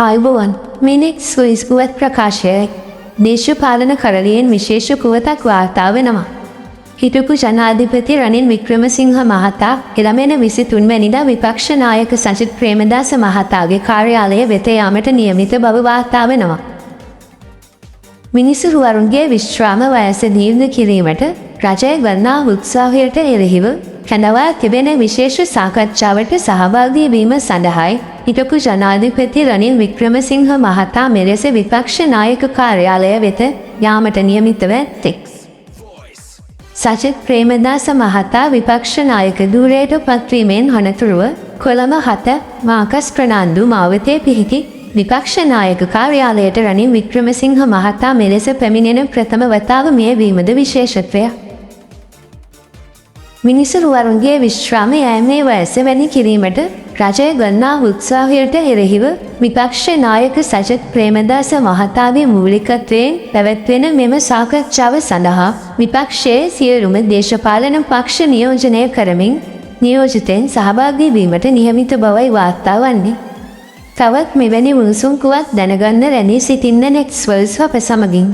ආයුබෝවන් මිනික් ස්කුවත් ප්‍රකාශයයි දේශපාලන කරලියෙන් විශේෂ පුවතක් වාර්තා වෙනවා. හිටපු ජනාධිපති රනිල් වික්‍රමසිංහ මහතා එළමෙන 23 වැනිදා විපක්ෂ නායක සජිත් ප්‍රේමදාස මහතාගේ කාර්යාලය වෙත යාමට නියමිත බව වාර්තා වෙනවා. මිනිසුරුවරුන්ගේ විශ්‍රාම වයස දීර්ඝ කිරීමට රජය ගන්නා උත්සාහයට එරෙහිව කැඳවා තිබෙන විශේෂ සාකච්ඡාවට සහභාගී වීම සඳහායි හිටපු ජනාධිපති රනිල් වික්‍රමසිංහ මහතා මෙලෙස විපක්ෂ නායක කාර්යාලය වෙත යාමට නියමිතව ඇත්තේ. සජිත් ප්‍රේමදාස මහතා විපක්ෂ නායක ධූරයට පත්වීමෙන් අනතුරුව කොළඹ 7 මාකස් ප්‍රනාන්දු මාවතේ පිහිටි විපක්ෂ නායක කාර්යාලයට රනිල් වික්‍රමසිංහ මහතා මෙලෙස පැමිණෙන ප්‍රථම වතාව මෙය වීමද විශේෂත්වයක්. මිනිසුරුවරුන්ගේ විශ්‍රාම යෑමේ වයස වැඩි කිරීමට රජය ගන්නා උත්සාහයට එරෙහිව විපක්ෂ නායක සජිත් ප්‍රේමදාස මහතාගේ මූලිකත්වයෙන් පැවැත්වෙන මෙම සාකච්ඡාව සඳහා විපක්ෂයේ සියලුම දේශපාලන පක්ෂ නියෝජනය කරමින් නියෝජිතෙන් සහභාගී වීමට නියමිත බවයි වාර්තා වන්නේ. තවත් මෙවැනි උණුසුම් පුවත් දැනගන්න රැඳී සිටින්න නෙක්ස්වර්ල්ස් අප සමගින්.